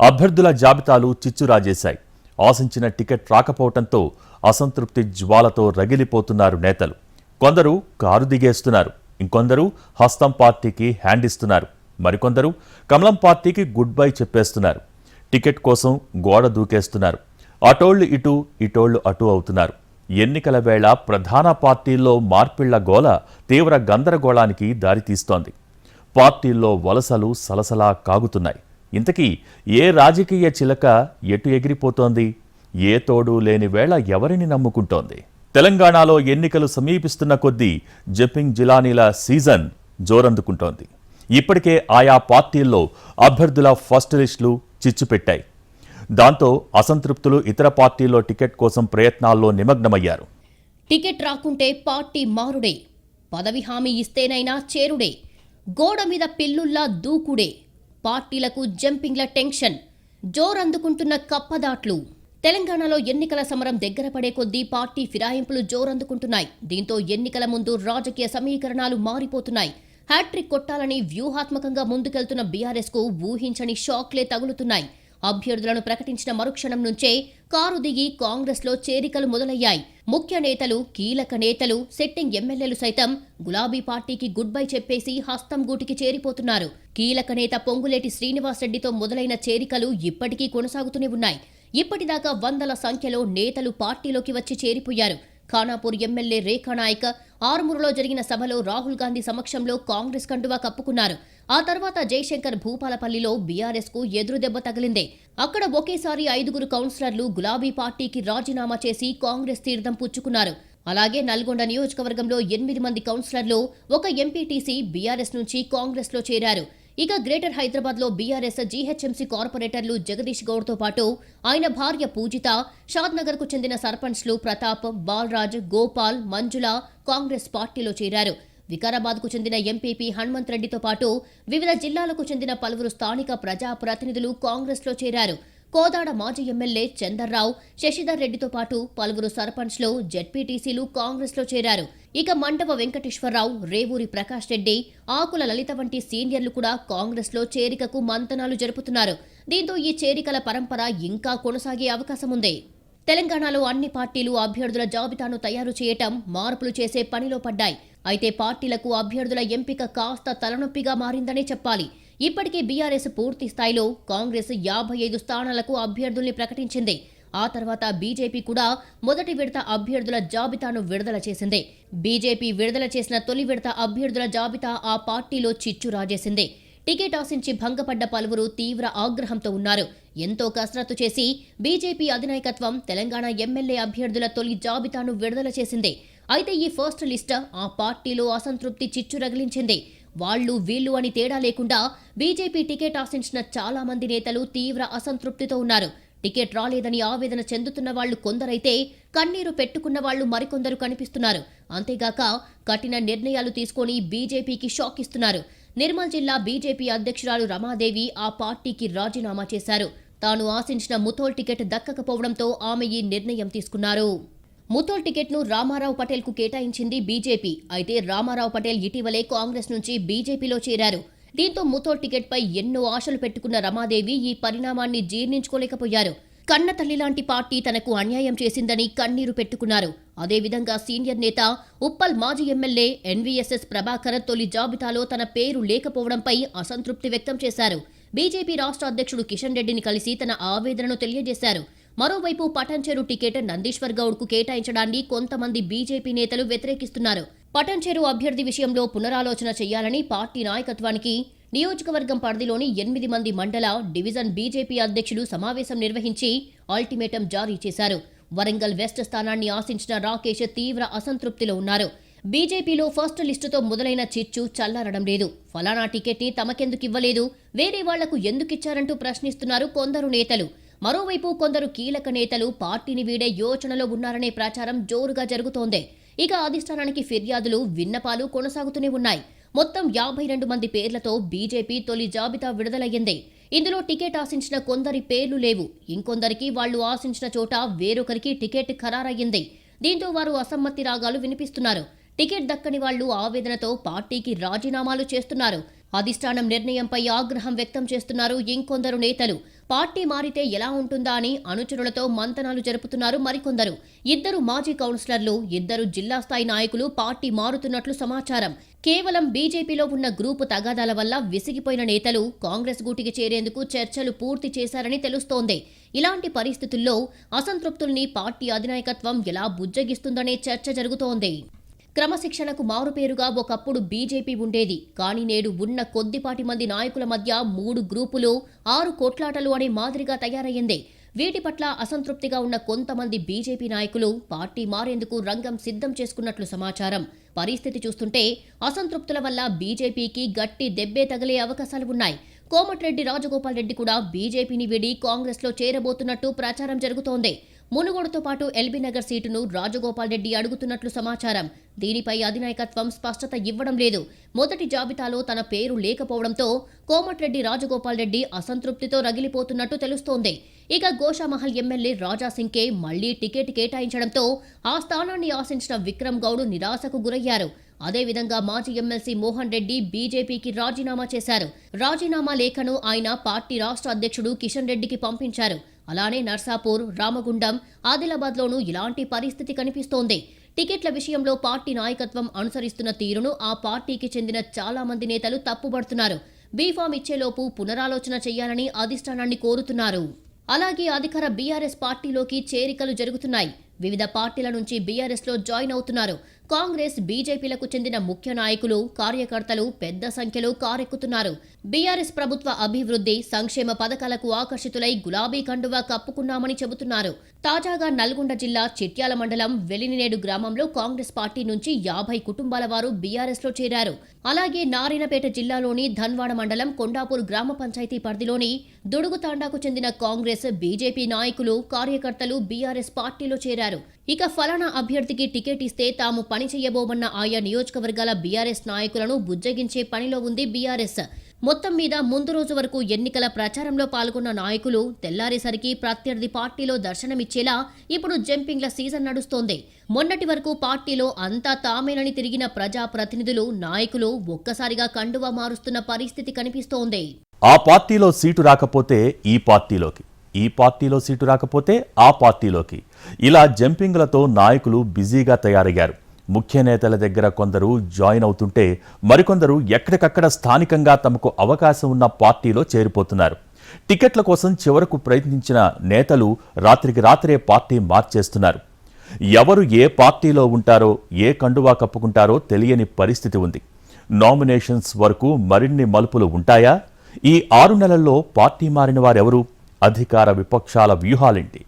అభ్యర్థుల జాబితాలు చిచ్చురాజేశాయి. ఆశించిన టికెట్ రాకపోవడంతో అసంతృప్తి జ్వాలతో రగిలిపోతున్నారు నేతలు. కొందరు కారు దిగేస్తున్నారు, ఇంకొందరు హస్తం పార్టీకి హ్యాండ్ ఇస్తున్నారు, మరికొందరు కమలం పార్టీకి గుడ్ బై చెప్పేస్తున్నారు. టికెట్ కోసం గోడ దూకేస్తున్నారు. అటోళ్లు ఇటు, ఇటోళ్లు అటు అవుతున్నారు. ఎన్నికల వేళ ప్రధాన పార్టీల్లో మార్పిళ్ల గోల తీవ్ర గందరగోళానికి దారితీస్తోంది. పార్టీల్లో వలసలు సలసలా కాగుతున్నాయి. ఇంతకీ ఏ రాజకీయ చిలక ఎటు ఎగిరిపోతోంది? ఏ తోడు లేని వేళ ఎవరిని నమ్ముకుంటోంది? తెలంగాణలో ఎన్నికలు సమీపిస్తున్న కొద్దీ జంపింగ్ జిలానీల సీజన్ జోరందుకుంటోంది. ఇప్పటికే ఆయా పార్టీల్లో అభ్యర్థుల ఫస్ట్ లిస్టులు చిచ్చుపెట్టాయి. దాంతో అసంతృప్తులు ఇతర పార్టీల్లో టికెట్ కోసం ప్రయత్నాల్లో నిమగ్నమయ్యారు. టికెట్ రాకుంటే పార్టీ మారుడే, పదవి హామీ ఇస్తేనైనా చేరుడే, గోడ మీద పిల్లుల్లా దూకుడే, పార్టీలకు జంపింగ్ల టెన్షన్, జోరందుకుంటున్న కప్పదాట్లు. తెలంగాణలో ఎన్నికల సమరం దగ్గర పడే కొద్దీ పార్టీ ఫిరాయింపులు జోరందుకుంటున్నాయి. దీంతో ఎన్నికల ముందు రాజకీయ సమీకరణాలు మారిపోతున్నాయి. హ్యాట్రిక్ కొట్టాలని వ్యూహాత్మకంగా ముందుకెళ్తున్న బీఆర్ఎస్ కు ఊహించని షాక్లే తగులుతున్నాయి. అభ్యర్థులను ప్రకటించిన మరుక్షణం నుంచే కారు దిగి కాంగ్రెస్ లో చేరికలు మొదలయ్యాయి. ముఖ్య నేతలు, కీలక నేతలు, సిట్టింగ్ ఎమ్మెల్యేలు సైతం గులాబీ పార్టీకి గుడ్ బై చెప్పేసి హస్తం గూటికి చేరిపోతున్నారు. కీలక నేత పొంగులేటి శ్రీనివాసరెడ్డితో మొదలైన చేరికలు ఇప్పటికీ కొనసాగుతూనే ఉన్నాయి. ఇప్పటిదాకా వందల సంఖ్యలో నేతలు పార్టీలోకి వచ్చి చేరిపోయారు. ఖానాపూర్ ఎమ్మెల్యే రేఖానాయక్ ఆరుమూరులో జరిగిన సభలో రాహుల్ గాంధీ సమక్షంలో కాంగ్రెస్ కండువా కప్పుకున్నారు. ఆ తర్వాత జయశంకర్ భూపాలపల్లిలో బీఆర్ఎస్ కు ఎదురుదెబ్బ తగిలింది. అక్కడ ఒకేసారి 5 కౌన్సిలర్లు గులాబీ పార్టీకి రాజీనామా చేసి కాంగ్రెస్ తీర్థం పుచ్చుకున్నారు. అలాగే నల్గొండ నియోజకవర్గంలో 8 మంది కౌన్సిలర్లు, ఒక ఎంపీటీసీ బీఆర్ఎస్ నుంచి కాంగ్రెస్ లో చేరారు. ఇక గ్రేటర్ హైదరాబాద్ లో బీఆర్ఎస్ జీహెచ్ఎంసీ కార్పొరేటర్లు జగదీష్ గౌడ్ తో పాటు ఆయన భార్య పూజిత, షాద్ నగర్ కు చెందిన సర్పంచ్లు ప్రతాప్, బాలరాజ్, గోపాల్, మంజుల కాంగ్రెస్ పార్టీలో చేరారు. వికారాబాద్ కు చెందిన ఎంపీపీ హనుమంత్ రెడ్డితో పాటు వివిధ జిల్లాలకు చెందిన పలువురు స్థానిక ప్రజాప్రతినిధులు కాంగ్రెస్ లో చేరారు. కోదాడ మాజీ ఎమ్మెల్యే చందర్రావు, శశిధర్ రెడ్డితో పాటు పలువురు సర్పంచ్లు, జెడ్పీటీసీలు కాంగ్రెస్ లో చేరారు. ఇక మండవ వెంకటేశ్వరరావు, రేవూరి ప్రకాష్ రెడ్డి, ఆకుల లలిత వంటి సీనియర్లు కూడా కాంగ్రెస్ లో చేరికకు మంతనాలు జరుపుతున్నారు. దీంతో ఈ చేరికల పరంపర ఇంకా కొనసాగే అవకాశం ఉంది. తెలంగాణలో అన్ని పార్టీలు అభ్యర్థుల జాబితాను తయారు చేయటం, మార్పులు చేసే పనిలో పడ్డాయి. అయితే పార్టీలకు అభ్యర్థుల ఎంపిక కాస్త తలనొప్పిగా మారిందనే చెప్పాలి. ఇప్పటికే బీఆర్ఎస్ పూర్తి స్థాయిలో కాంగ్రెస్ 55 స్థానాలకు అభ్యర్థుల్ని ప్రకటించింది. ఆ తర్వాత బీజేపీ కూడా మొదటి విడత అభ్యర్థుల జాబితాను విడుదల చేసింది. బీజేపీ విడుదల చేసిన తొలి విడత అభ్యర్థుల జాబితా ఆ పార్టీలో చిచ్చు రాజేసింది. టికెట్ ఆశించి భంగపడ్డ పలువురు తీవ్ర ఆగ్రహంతో ఉన్నారు. ఎంతో కసరత్తు చేసి బీజేపీ అధినాయకత్వం తెలంగాణ ఎమ్మెల్యే అభ్యర్థుల తొలి జాబితాను విడుదల చేసింది. అయితే ఈ ఫస్ట్ లిస్ట్ ఆ పార్టీలో అసంతృప్తి చిచ్చు రగిలించింది. వాళ్లు వీళ్లు అని తేడా లేకుండా బీజేపీ టికెట్ ఆశించిన చాలా మంది నేతలు తీవ్ర అసంతృప్తితో ఉన్నారు. టికెట్ రాలేదని ఆవేదన చెందుతున్న వాళ్లు కొందరైతే కన్నీరు పెట్టుకున్న వాళ్లు మరికొందరు కనిపిస్తున్నారు. అంతేగాక కఠిన నిర్ణయాలు తీసుకొని బీజేపీకి షాక్ ఇస్తున్నారు. నిర్మల్ జిల్లా బీజేపీ అధ్యక్షురాలు రమాదేవి ఆ పార్టీకి రాజీనామా చేశారు. తాను ఆశించిన ముథోల్ టికెట్ దక్కకపోవడంతో ఆమె ఈ నిర్ణయం తీసుకున్నారు. ముథోల్ టికెట్ను రామారావు పటేల్ కు కేటాయించింది బీజేపీ. అయితే రామారావు పటేల్ ఇటీవలే కాంగ్రెస్ నుంచి బీజేపీలో చేరారు. దీంతో ముథోల్ టికెట్ పై ఎన్నో ఆశలు పెట్టుకున్న రమాదేవి ఈ పరిణామాన్ని జీర్ణించుకోలేకపోయారు. కన్న తల్లి లాంటి పార్టీ తనకు అన్యాయం చేసిందని కన్నీరు పెట్టుకున్నారు. అదేవిధంగా సీనియర్ నేత ఉప్పల్ మాజీ ఎమ్మెల్యే ఎన్వీఎస్ఎస్ ప్రభాకర్ తొలి జాబితాలో తన పేరు లేకపోవడంపై అసంతృప్తి వ్యక్తం చేశారు. బీజేపీ రాష్ట్ర అధ్యక్షుడు కిషన్ రెడ్డిని కలిసి తన ఆవేదనను తెలియజేశారు. మరోవైపు పటాన్చెరు టికెట్ నందీశ్వర్ గౌడ్ కు కేటాయించడాన్ని కొంతమంది బీజేపీ నేతలు వ్యతిరేకిస్తున్నారు. పటాన్చెరు అభ్యర్థి విషయంలో పునరాలోచన చేయాలని పార్టీ నాయకత్వానికి నియోజకవర్గం పరిధిలోని 8 మంది మండల, డివిజన్ బీజేపీ అధ్యక్షులు సమావేశం నిర్వహించి అల్టిమేటం జారీ చేశారు. వరంగల్ వెస్ట్ స్థానాన్ని ఆశించిన రాకేష్ తీవ్ర అసంతృప్తిలో ఉన్నారు. బీజేపీలో ఫస్ట్ లిస్టుతో మొదలైన చిచ్చు చల్లారడం లేదు. ఫలానా టికెట్ ని తమకెందుకివ్వలేదు, వేరే వాళ్లకు ఎందుకిచ్చారంటూ ప్రశ్నిస్తున్నారు కొందరు నేతలు. మరోవైపు కొందరు కీలక నేతలు పార్టీని వీడే యోచనలో ఉన్నారనే ప్రచారం జోరుగా జరుగుతోంది. ఇక అధిష్టానానికి ఫిర్యాదులు, విన్నపాలు కొనసాగుతూనే ఉన్నాయి. మొత్తం 52 మంది పేర్లతో బీజేపీ తొలి జాబితా విడుదలయ్యింది. ఇందులో టికెట్ ఆశించిన కొందరి పేర్లు లేవు. ఇంకొందరికి వాళ్లు ఆశించిన చోట వేరొకరికి టికెట్ ఖరారయ్యింది. దీంతో వారు అసమ్మతి రాగాలు వినిపిస్తున్నారు. టికెట్ దక్కని వాళ్లు ఆవేదనతో పార్టీకి రాజీనామాలు చేస్తున్నారు. అధిష్టానం నిర్ణయంపై ఆగ్రహం వ్యక్తం చేస్తున్నారు ఇంకొందరు నేతలు. పార్టీ మారితే ఎలా ఉంటుందా అని అనుచరులతో మంతనాలు జరుపుతున్నారు మరికొందరు. 2 మాజీ కౌన్సిలర్లు, 2 జిల్లా స్థాయి నాయకులు పార్టీ మారుతున్నట్లు సమాచారం. కేవలం బీజేపీలో ఉన్న గ్రూపు తగాదాల వల్ల విసిగిపోయిన నేతలు కాంగ్రెస్ గూటికి చేరేందుకు చర్చలు పూర్తి చేశారని తెలుస్తోంది. ఇలాంటి పరిస్థితుల్లో అసంతృప్తుల్ని పార్టీ అధినాయకత్వం ఎలా బుజ్జగిస్తుందనే చర్చ జరుగుతోంది. క్రమశిక్షణకు మారుపేరుగా ఒకప్పుడు బీజేపీ ఉండేది. కానీ నేడు ఉన్న కొద్దిపాటి మంది నాయకుల మధ్య 3 గ్రూపులు, 6 కొట్లాటలు అనే మాదిరిగా తయారయ్యింది. వీటి పట్ల అసంతృప్తిగా ఉన్న కొంతమంది బీజేపీ నాయకులు పార్టీ మారేందుకు రంగం సిద్ధం చేసుకున్నట్లు సమాచారం. పరిస్థితి చూస్తుంటే అసంతృప్తుల వల్ల బీజేపీకి గట్టి దెబ్బే తగిలే అవకాశాలు ఉన్నాయి. కోమటిరెడ్డి రాజగోపాల్ రెడ్డి కూడా బీజేపీని వీడి కాంగ్రెస్లో చేరబోతున్నట్టు ప్రచారం జరుగుతోంది. మునుగోడుతో పాటు ఎల్బీనగర్ సీటును రాజగోపాల్ రెడ్డి అడుగుతున్నట్లు సమాచారం. దీనిపై అధినాయకత్వం స్పష్టత ఇవ్వడం లేదు. మొదటి జాబితాలో తన పేరు లేకపోవడంతో కోమటిరెడ్డి రాజగోపాల్ రెడ్డి అసంతృప్తితో రగిలిపోతున్నట్టు తెలుస్తోంది. ఇక గోషామహల్ ఎమ్మెల్యే రాజాసింగ్కే మళ్లీ టికెట్ కేటాయించడంతో ఆ స్థానాన్ని ఆశించిన విక్రమ్ గౌడ్ నిరాశకు గురయ్యారు. అదేవిధంగా మాజీ ఎమ్మెల్సీ మోహన్ రెడ్డి బీజేపీకి రాజీనామా చేశారు. రాజీనామా లేఖను ఆయన పార్టీ రాష్ట్ర అధ్యక్షుడు కిషన్ రెడ్డికి పంపించారు. అలానే నర్సాపూర్, రామగుండం, ఆదిలాబాద్లోనూ ఇలాంటి పరిస్థితి కనిపిస్తోంది. టికెట్ల విషయంలో పార్టీ నాయకత్వం అనుసరిస్తున్న తీరును ఆ పార్టీకి చెందిన చాలా మంది నేతలు తప్పుపడుతున్నారు. బీఫామ్ ఇచ్చేలోపు పునరాలోచన చేయాలని అధిష్టానాన్ని కోరుతున్నారు. అలాగే అధికార బీఆర్ఎస్ పార్టీలోకి చేరికలు జరుగుతున్నాయి. వివిధ పార్టీల నుంచి బీఆర్ఎస్లో జాయిన్ అవుతున్నారు. కాంగ్రెస్, బీజేపీలకు చెందిన ముఖ్య నాయకులు, కార్యకర్తలు పెద్ద సంఖ్యలో కారెక్కుతున్నారు. బీఆర్ఎస్ ప్రభుత్వ అభివృద్ధి, సంక్షేమ పథకాలకు ఆకర్షితులై గులాబీ కండువా కప్పుకున్నామని చెబుతున్నారు. తాజాగా నల్గొండ జిల్లా చిట్యాల మండలం వెలినినేడు గ్రామంలో కాంగ్రెస్ పార్టీ నుంచి 50 కుటుంబాల వారు బీఆర్ఎస్లో చేరారు. అలాగే నారాయణపేట జిల్లాలోని ధన్వాడ మండలం కొండాపూర్ గ్రామ పంచాయతీ పరిధిలోని దుడుగుతాండాకు చెందిన కాంగ్రెస్, బీజేపీ నాయకులు, కార్యకర్తలు బీఆర్ఎస్ పార్టీలో చేరారు. ఇక ఫలానా అభ్యర్థికి టికెట్ ఇస్తే తాము పని చేయబోమన్న ఆయా నియోజకవర్గాల బీఆర్ఎస్ నాయకులను బుజ్జగించే పనిలో ఉంది బీఆర్ఎస్. మొత్తం మీద ముందు రోజు వరకు ఎన్నికల ప్రచారంలో పాల్గొన్న నాయకులు తెల్లారేసరికి ప్రత్యర్థి పార్టీలో దర్శనమిచ్చేలా ఇప్పుడు జంపింగ్ల సీజన్ నడుస్తోంది. మొన్నటి వరకు పార్టీలో అంతా తామేనని తిరిగిన ప్రజాప్రతినిధులు, నాయకులు ఒక్కసారిగా కండువా మారుస్తున్న పరిస్థితి కనిపిస్తోంది. ఆ పార్టీలో సీటు రాకపోతే ఈ పార్టీలోకి, ఈ పార్టీలో సీటు రాకపోతే ఆ పార్టీలోకి, ఇలా జంపింగ్లతో నాయకులు బిజీగా తయారయ్యారు. ముఖ్య నేతల దగ్గర కొందరు జాయిన్ అవుతుంటే మరికొందరు ఎక్కడికక్కడ స్థానికంగా తమకు అవకాశం ఉన్న పార్టీలో చేరిపోతున్నారు. టికెట్ల కోసం చివరకు ప్రయత్నించిన నేతలు రాత్రికి రాత్రే పార్టీ మార్చేస్తున్నారు. ఎవరు ఏ పార్టీలో ఉంటారో, ఏ కండువా కప్పుకుంటారో తెలియని పరిస్థితి ఉంది. నామినేషన్స్ వరకు మరిన్ని మలుపులు ఉంటాయా? ఈ 6 నెలల్లో పార్టీ మారిన వారెవరు? అధికార విపక్షాల వ్యూహాలేంటి?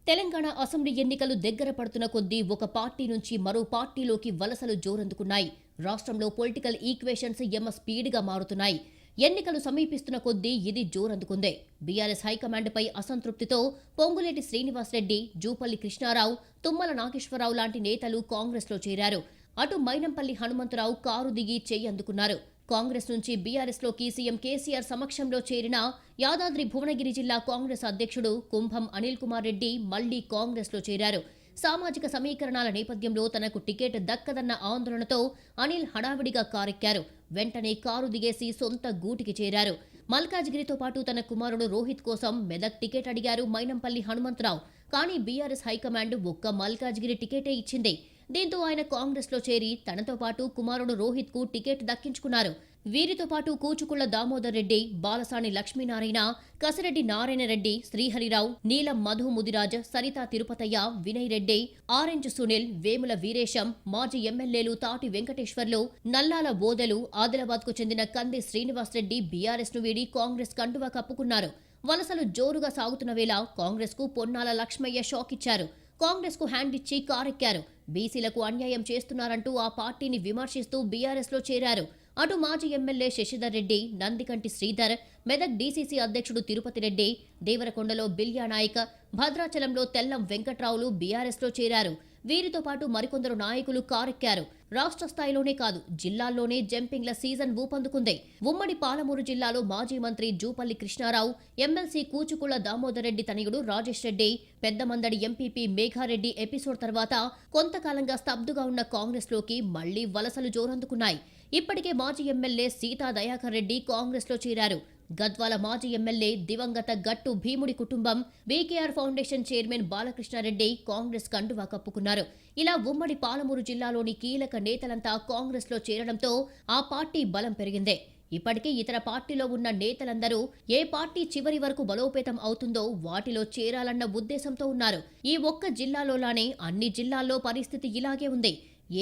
తెలంగాణ అసెంబ్లీ ఎన్నికలు దగ్గర పడుతున్న కొద్దీ ఒక పార్టీ నుంచి మరో పార్టీలోకి వలసలు జోరందుకున్నాయి. రాష్ట్రంలో పొలిటికల్ ఈక్వేషన్స్ స్పీడ్గా మారుతున్నాయి. ఎన్నికలు సమీపిస్తున్న కొద్దీ ఇది జోరందుకుందే. బీఆర్ఎస్ హైకమాండ్పై అసంతృప్తితో పొంగులేటి శ్రీనివాసరెడ్డి, జూపల్లి కృష్ణారావు, తుమ్మల నాగేశ్వరరావు లాంటి నేతలు కాంగ్రెస్లో చేరారు. అటు మైనంపల్లి హనుమంతరావు కారు దిగి చెయ్యి అందుకున్నారు. కాంగ్రెస్ నుంచి బీఆర్ఎస్లోకి సీఎం కేసీఆర్ సమక్షంలో చేరిన యాదాద్రి భువనగిరి జిల్లా కాంగ్రెస్ అధ్యక్షుడు కుంభం అనిల్ కుమార్ రెడ్డి మళ్లీ కాంగ్రెస్లో చేరారు. సామాజిక సమీకరణాల నేపథ్యంలో తనకు టికెట్ దక్కదన్న ఆందోళనతో అనిల్ హడావిడిగా కారెక్కారు. వెంటనే కారు దిగేసి సొంత గూటికి చేరారు. మల్కాజ్గిరితో పాటు తన కుమారుడు రోహిత్ కోసం మెదక్ టికెట్ అడిగారు మైనంపల్లి హనుమంతరావు. కానీ బీఆర్ఎస్ హైకమాండ్ ఒక్క మల్కాజ్గిరి టికెటే ఇచ్చింది. దీంతో ఆయన కాంగ్రెస్లో చేరి తనతో పాటు కుమారుడు రోహిత్ కు టికెట్ దక్కించుకున్నారు. వీరితో పాటు కూచుకుళ్ల దామోదర్ రెడ్డి, బాలసాని లక్ష్మీనారాయణ, కసిరెడ్డి నారాయణరెడ్డి, శ్రీహరిరావు, నీలం మధు ముదిరాజ్, సరితా తిరుపతయ్య, వినయ్ రెడ్డి, ఆరెంజ్ సునీల్, వేముల వీరేశం, మాజీ ఎమ్మెల్యేలు తాటి వెంకటేశ్వర్లు, నల్లాల బోదెలు, ఆదిలాబాద్కు చెందిన కంది శ్రీనివాసరెడ్డి బీఆర్ఎస్ ను వీడి కాంగ్రెస్ కండువా కప్పుకున్నారు. వలసలు జోరుగా సాగుతున్న వేళ కాంగ్రెస్ కు పొన్నాల లక్ష్మయ్య షాక్ ఇచ్చారు. కాంగ్రెస్ కు హ్యాండ్ ఇచ్చి కారెక్కారు. బీసీలకు అన్యాయం చేస్తున్నారంటూ ఆ పార్టీని విమర్శిస్తూ బీఆర్ఎస్లో చేరారు. అటు మాజీ ఎమ్మెల్యే శశిధర్ రెడ్డి, నందికంటి శ్రీధర్, మెదక్ డీసీసీ అధ్యక్షుడు తిరుపతి రెడ్డి, దేవరకొండలో బిల్యా నాయక్, భద్రాచలంలో తెల్లం వెంకట్రావులు బీఆర్ఎస్లో చేరారు. వీరితో పాటు మరికొందరు నాయకులు కారెక్కారు. రాష్ట్ర స్థాయిలోనే కాదు, జిల్లాల్లోనే జంపింగ్ల సీజన్ ఊపందుకుంది. ఉమ్మడి పాలమూరు జిల్లాలో మాజీ మంత్రి జూపల్లి కృష్ణారావు, ఎమ్మెల్సీ కూచుకుళ్ల దామోదర్ రెడ్డి తనయుడు రాజేష్ రెడ్డి, పెద్దమందడి ఎంపీపీ మేఘారెడ్డి ఎపిసోడ్ తర్వాత కొంతకాలంగా స్తబ్దుగా ఉన్న కాంగ్రెస్లోకి మళ్లీ వలసలు జోరందుకున్నాయి. ఇప్పటికే మాజీ ఎమ్మెల్యే సీతా దయాకర్ రెడ్డి కాంగ్రెస్లో చేరారు. గద్వాల మాజీ ఎమ్మెల్యే దివంగత గట్టు భీముడి కుటుంబం BKR foundation chairman Balakrishna Reddy Congress కండువా కప్పుకున్నారు. ఇలా ఉమ్మడి పాలమూరు జిల్లాలోని కీలక నేతలంతా కాంగ్రెస్లో చేరడంతో ఆ పార్టీ బలం పెరిగింది. ఇప్పటికే ఇతర పార్టీలో ఉన్న నేతలందరూ ఏ పార్టీ చివరి వరకు బలోపేతం అవుతుందో వాటిలో చేరాలన్న ఉద్దేశంతో ఉన్నారు. ఈ ఒక్క జిల్లాలోలానే అన్ని జిల్లాల్లో పరిస్థితి ఇలాగే ఉంది.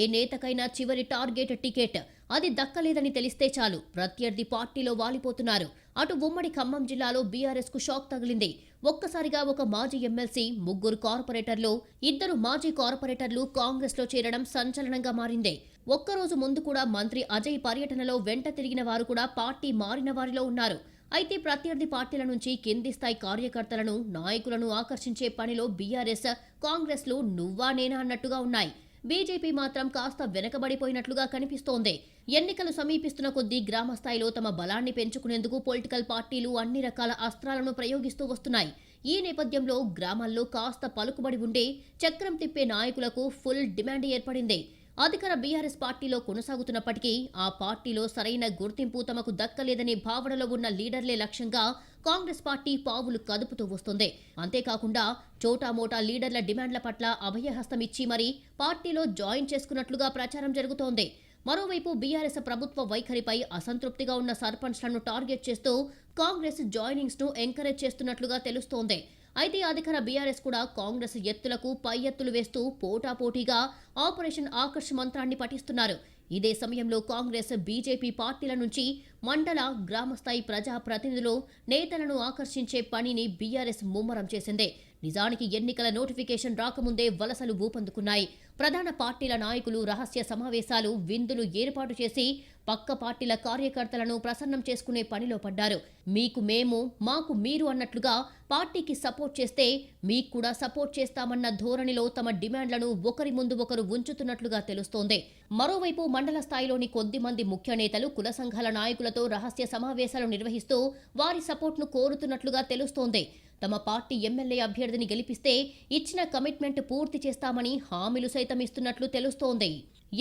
ఏ నేతకైనా చివరి టార్గెట్ టికెట్ అది దక్కలేదని తెలిస్తే చాలు ప్రత్యర్థి పార్టీలో వాలిపోతున్నారు. అటు ఉమ్మడి ఖమ్మం జిల్లాలో బీఆర్ఎస్ కు షాక్ తగిలింది. ఒక్కసారిగా ఒక మాజీ ఎమ్మెల్సీ, 3 కార్పొరేటర్లు, 2 మాజీ కార్పొరేటర్లు కాంగ్రెస్ లో చేరడం సంచలనంగా మారింది. ఒక్కరోజు ముందు కూడా మంత్రి అజయ్ పర్యటనలో వెంట తిరిగిన వారు కూడా పార్టీ మారిన వారిలో ఉన్నారు. అయితే ప్రత్యర్థి పార్టీల నుంచి కింది స్థాయి కార్యకర్తలను, నాయకులను ఆకర్షించే పనిలో బీఆర్ఎస్, కాంగ్రెస్లు నువ్వా నేనా అన్నట్టుగా ఉన్నాయి. బీజేపీ మాత్రం కాస్త వెనకబడిపోయినట్లుగా కనిపిస్తోంది. ఎన్నికలు సమీపిస్తున్న కొద్దీ గ్రామ స్థాయిలో తమ బలాన్ని పెంచుకునేందుకు పొలిటికల్ పార్టీలు అన్ని రకాల అస్త్రాలను ప్రయోగిస్తూ వస్తున్నాయి. ఈ నేపథ్యంలో గ్రామాల్లో కాస్త పలుకుబడి ఉండే చక్రం తిప్పే నాయకులకు ఫుల్ డిమాండ్ ఏర్పడింది. అధికార బీఆర్ఎస్ పార్టీలో కొనసాగుతున్నప్పటికీ ఆ పార్టీలో సరైన గుర్తింపు తమకు దక్కలేదనే భావనలో ఉన్న లీడర్లే లక్ష్యంగా కాంగ్రెస్ పార్టీ పావులు కదుపుతూ వస్తుంది. అంతేకాకుండా చోటామోటా లీడర్ల డిమాండ్ల పట్ల అభయహస్తం ఇచ్చి మరీ పార్టీలో జాయిన్ చేసుకున్నట్లుగా ప్రచారం జరుగుతోంది. మరోవైపు బీఆర్ఎస్ ప్రభుత్వ వైఖరిపై అసంతృప్తిగా ఉన్న సర్పంచ్లను టార్గెట్ చేస్తూ కాంగ్రెస్ జాయినింగ్స్ ను ఎంకరేజ్ చేస్తున్నట్లుగా తెలుస్తోంది. అయితే అధికార బీఆర్ఎస్ కూడా కాంగ్రెస్ ఎత్తులకు పై ఎత్తులు వేస్తూ పోటాపోటీగా ఆపరేషన్ ఆకర్ష్ మంత్రాన్ని పఠిస్తున్నారు. ఇదే సమయంలో కాంగ్రెస్, బీజేపీ పార్టీల నుంచి మండల, గ్రామస్థాయి ప్రజా ప్రతినిధులు, నేతలను ఆకర్షించే పనిని బీఆర్ఎస్ ముమ్మరం చేసింది. నిజానికి ఎన్నికల నోటిఫికేషన్ రాకముందే వలసలు ఊపందుకున్నాయి. ప్రధాన పార్టీల నాయకులు రహస్య సమావేశాలు, విందులు ఏర్పాటు చేసి పక్క పార్టీల కార్యకర్తలను ప్రసన్నం చేసుకునే పనిలో పడ్డారు. మీకు మేము, మాకు మీరు అన్నట్లుగా పార్టీకి సపోర్ట్ చేస్తే మీకు కూడా సపోర్ట్ చేస్తామన్న ధోరణిలో తమ డిమాండ్లను ఒకరి ముందు ఒకరు ఉంచుతున్నట్లుగా తెలుస్తోంది. మరోవైపు మండల స్థాయిలోని కొద్దిమంది ముఖ్య నేతలు కుల సంఘాల నాయకులతో రహస్య సమావేశాలు నిర్వహిస్తూ వారి సపోర్ట్ను కోరుతున్నట్లుగా తెలుస్తోంది. తమ పార్టీ ఎమ్మెల్యే అభ్యర్థిని గెలిపిస్తే ఇచ్చిన కమిట్మెంట్ పూర్తి చేస్తామని హామీలు సైతం ఇస్తున్నట్లు తెలుస్తోంది.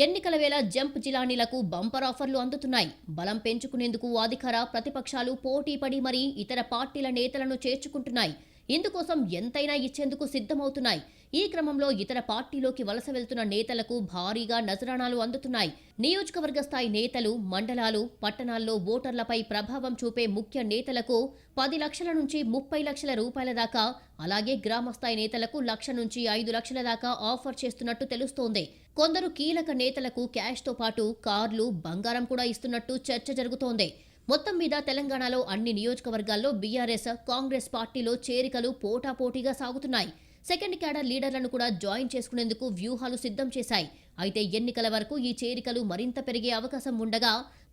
ఎన్నికల వేళ జంప్ జిలానీలకు బంపర్ ఆఫర్లు అందుతున్నాయి. బలం పెంచుకునేందుకు అధికార, ప్రతిపక్షాలు పోటీపడి మరీ ఇతర పార్టీల నేతలను చేర్చుకుంటున్నాయి. ఇందుకోసం ఎంతైనా ఇచ్చేందుకు సిద్ధమవుతున్నాయి. ఈ క్రమంలో ఇతర పార్టీలోకి వలస వెళ్తున్న నేతలకు భారీగా నజరానాలు అందుతున్నాయి. నియోజకవర్గ స్థాయి నేతలు, మండలాలు, పట్టణాల్లో ఓటర్లపై ప్రభావం చూపే ముఖ్య నేతలకు 10 లక్షల నుంచి 30 లక్షల రూపాయల దాకా, అలాగే గ్రామస్థాయి నేతలకు 1 లక్ష నుంచి 5 లక్షల దాకా ఆఫర్ చేస్తున్నట్టు తెలుస్తోంది. కొందరు కీలక నేతలకు క్యాష్తో పాటు కార్లు, బంగారం కూడా ఇస్తున్నట్టు చర్చ జరుగుతోంది. మొత్తం మీద తెలంగాణలో అన్ని నియోజకవర్గాల్లో బీఆర్ఎస్, కాంగ్రెస్ పార్టీలో చేరికలు పోటాపోటీగా సాగుతున్నాయి. సెకండ్ క్యాడర్ లీడర్లను కూడా జాయిన్ చేసుకునేందుకు వ్యూహాలు సిద్ధం చేశాయి. అయితే ఎన్నికల వరకు ఈ చేరికలు మరింత పెరిగే అవకాశం ఉండగా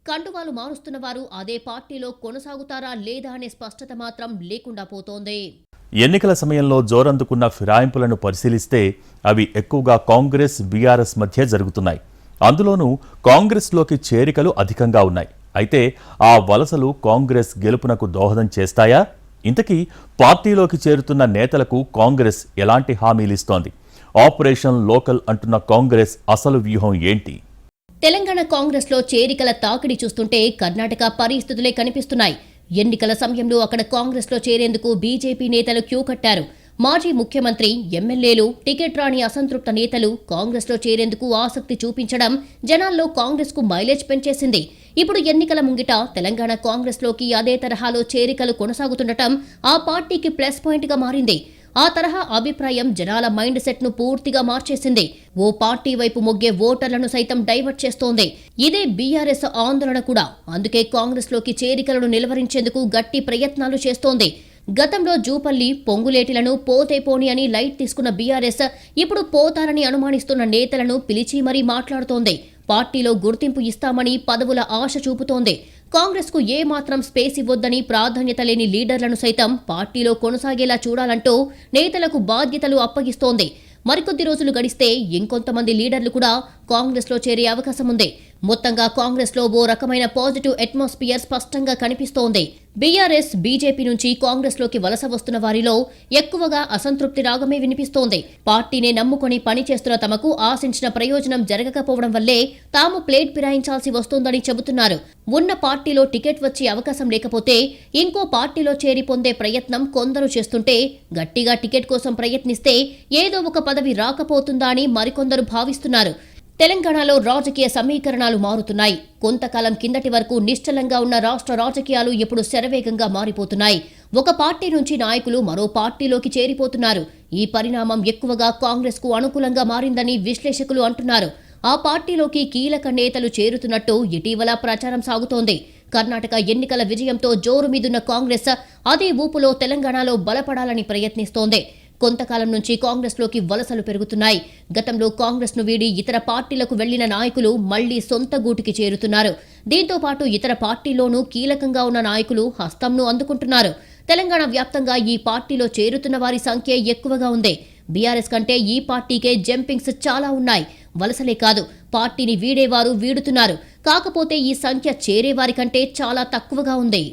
కండువాలు మారుస్తున్న వారు అదే పార్టీలో కొనసాగుతారా లేదా అనే స్పష్టత మాత్రం లేకుండా పోతోంది. ఎన్నికల సమయంలో జోరందుకున్న ఫిరాయింపులను పరిశీలిస్తే అవి ఎక్కువగా కాంగ్రెస్, బీఆర్ఎస్ మధ్య జరుగుతున్నాయి. అందులోనూ కాంగ్రెస్లోకి చేరికలు అధికంగా ఉన్నాయి. అయితే ఆ వలసలు కాంగ్రెస్ గెలుపునకు దోహదం చేస్తాయా? ఇంతకీ పార్టీలోకి చేరుతున్న నేతలకు కాంగ్రెస్ ఎలాంటి హామీలిస్తోంది? ఆపరేషన్ లోకల్ అంటున్న కాంగ్రెస్ అసలు వ్యూహం ఏంటి? తెలంగాణ కాంగ్రెస్లో చేరికల తాకిడి చూస్తుంటే కర్ణాటక పరిస్థితులే కనిపిస్తున్నాయి. ఎన్నికల సమయంలో అక్కడ కాంగ్రెస్లో చేరేందుకు బీజేపీ నేతలు క్యూ కట్టారు. మాజీ ముఖ్యమంత్రి, ఎమ్మెల్యేలు, టికెట్ రాని అసంతృప్త నేతలు కాంగ్రెస్లో చేరేందుకు ఆసక్తి చూపించడం జనాల్లో కాంగ్రెస్కు మైలేజ్ పెంచేసింది. ఇప్పుడు ఎన్నికల ముంగిట తెలంగాణ కాంగ్రెస్లోకి అదే తరహాలో చేరికలు కొనసాగుతుండటం ఆ పార్టీకి ప్లస్ పాయింట్గా మారింది. ఆ తరహా అభిప్రాయం జనాల మైండ్ సెట్ ను పూర్తిగా మార్చేసింది. ఓ పార్టీ వైపు మొగ్గే ఓటర్లను సైతం డైవర్ట్ చేస్తోంది. ఇదే బీఆర్ఎస్ ఆందోళన కూడా. అందుకే కాంగ్రెస్లోకి చేరికలను నిలువరించేందుకు గట్టి ప్రయత్నాలు చేస్తోంది. గతంలో జూపల్లి, పొంగులేటిలను పోతే పోని అని లైట్ తీసుకున్న బీఆర్ఎస్ ఇప్పుడు పోతారని అనుమానిస్తున్న నేతలను పిలిచి మరీ మాట్లాడుతోంది. పార్టీలో గుర్తింపు ఇస్తామని పదవుల ఆశ చూపుతోంది. కాంగ్రెస్కు ఏమాత్రం స్పేస్ ఇవ్వొద్దని ప్రాధాన్యత లేని లీడర్లను సైతం పార్టీలో కొనసాగేలా చూడాలంటూ నేతలకు బాధ్యతలు అప్పగిస్తోంది. మరికొద్ది రోజులు గడిస్తే ఇంకొంతమంది లీడర్లు కూడా కాంగ్రెస్లో చేరే అవకాశం ఉంది. మొత్తంగా కాంగ్రెస్ లో ఓ రకమైన పాజిటివ్ అట్మాస్ఫియర్ స్పష్టంగా కనిపిస్తోంది. బీఆర్ఎస్, బీజేపీ నుంచి కాంగ్రెస్ లోకి వలస వస్తున్న వారిలో ఎక్కువగా అసంతృప్తి రాగమే వినిపిస్తోంది. పార్టీనే నమ్ముకొని పనిచేస్తున్న తమకు ఆశించిన ప్రయోజనం జరగకపోవడం వల్లే తాము ప్లేట్ ఫిరాయించాల్సి వస్తోందని చెబుతున్నారు. ఉన్న పార్టీలో టికెట్ వచ్చే అవకాశం లేకపోతే ఇంకో పార్టీలో చేరి పొందే ప్రయత్నం కొందరు చేస్తుంటే, గట్టిగా టికెట్ కోసం ప్రయత్నిస్తే ఏదో ఒక పదవి రాకపోతుందా అని మరికొందరు భావిస్తున్నారు. తెలంగాణలో రాజకీయ సమీకరణాలు మారుతున్నాయి. కొంతకాలం కిందటి వరకు నిశ్చలంగా ఉన్న రాష్ట్ర రాజకీయాలు ఇప్పుడు శరవేగంగా మారిపోతున్నాయి. ఒక పార్టీ నుంచి నాయకులు మరో పార్టీలోకి చేరిపోతున్నారు. ఈ పరిణామం ఎక్కువగా కాంగ్రెస్ కు అనుకూలంగా మారిందని విశ్లేషకులు అంటున్నారు. ఆ పార్టీలోకి కీలక నేతలు చేరుతున్నట్టు ఇటీవల ప్రచారం సాగుతోంది. కర్ణాటక ఎన్నికల విజయంతో జోరు మీదున్న కాంగ్రెస్ అదే ఊపులో తెలంగాణలో బలపడాలని ప్రయత్నిస్తోంది. కొంతకాలం నుంచి కాంగ్రెస్ లోకి వలసలు పెరుగుతున్నాయి. గతంలో కాంగ్రెస్ ను వీడి ఇతర పార్టీలకు వెళ్లిన నాయకులు మళ్లీ సొంత గూటికి చేరుతున్నారు. దీంతో పాటు ఇతర పార్టీలోనూ కీలకంగా ఉన్న నాయకులు హస్తంను అందుకుంటున్నారు. తెలంగాణ వ్యాప్తంగా ఈ పార్టీలో చేరుతున్న వారి సంఖ్య ఎక్కువగా ఉంది. బీఆర్ఎస్ కంటే ఈ పార్టీకే జంపింగ్స్ చాలా ఉన్నాయి. వలసలే కాదు, పార్టీని వీడేవారు వీడుతున్నారు. కాకపోతే ఈ సంఖ్య చేరేవారి కంటే చాలా తక్కువగా ఉంది.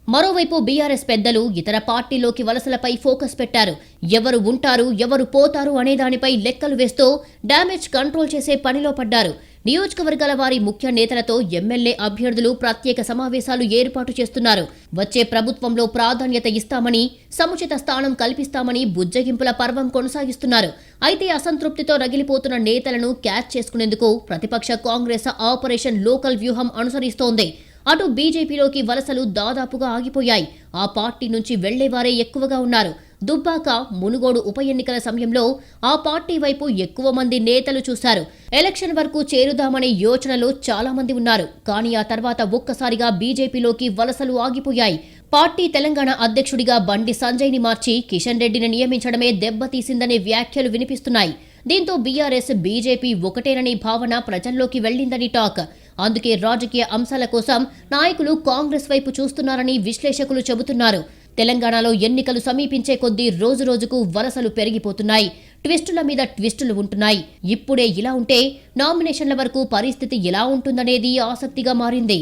మరోవైపు బీఆర్ఎస్ పెద్దలు ఇతర పార్టీలోకి వలసలపై ఫోకస్ పెట్టారు. ఎవరు ఉంటారు, ఎవరు పోతారు అనే దానిపై లెక్కలు వేస్తూ డ్యామేజ్ కంట్రోల్ చేసే పనిలో పడ్డారు. నియోజకవర్గాల వారి ముఖ్య నేతలతో ఎమ్మెల్యే అభ్యర్థులు ప్రత్యేక సమావేశాలు ఏర్పాటు చేస్తున్నారు. వచ్చే ప్రభుత్వంలో ప్రాధాన్యత ఇస్తామని, సముచిత స్థానం కల్పిస్తామని బుజ్జగింపుల పర్వం కొనసాగిస్తున్నారు. అయితే అసంతృప్తితో రగిలిపోతున్న నేతలను క్యాచ్ చేసుకునేందుకు ప్రతిపక్ష కాంగ్రెస్ ఆపరేషన్ లోకల్ వ్యూహం అనుసరిస్తోంది. అటు బీజేపీలోకి వలసలు దాదాపుగా ఆగిపోయాయి. ఆ పార్టీ నుంచి వెళ్లేవారే ఎక్కువగా ఉన్నారు. దుబ్బాక, మునుగోడు ఉప ఎన్నికల సమయంలో ఆ పార్టీ వైపు ఎక్కువ మంది నేతలు చూశారు. ఎలక్షన్ వరకు చేరుదామనే యోచనలో చాలా మంది ఉన్నారు. కానీ ఆ తర్వాత ఒక్కసారిగా బీజేపీలోకి వలసలు ఆగిపోయాయి. పార్టీ తెలంగాణ అధ్యక్షుడిగా బండి సంజయ్ని మార్చి కిషన్ రెడ్డిని నియమించడమే దెబ్బతీసిందనే వ్యాఖ్యలు వినిపిస్తున్నాయి. దీంతో బీఆర్ఎస్, బీజేపీ ఒకటేనని భావన ప్రజల్లోకి వెళ్లిందని టాక్. అందుకే రాజకీయ అంశాల కోసం నాయకులు కాంగ్రెస్ వైపు చూస్తున్నారని విశ్లేషకులు చెబుతున్నారు. తెలంగాణలో ఎన్నికలు సమీపించే కొద్దీ రోజురోజుకు వలసలు పెరిగిపోతున్నాయి. ట్విస్టుల మీద ట్విస్టులు ఉంటున్నాయి. ఇప్పుడే ఇలా ఉంటే నామినేషన్ల వరకు పరిస్థితి ఎలా ఉంటుందనేది ఆసక్తిగా మారింది.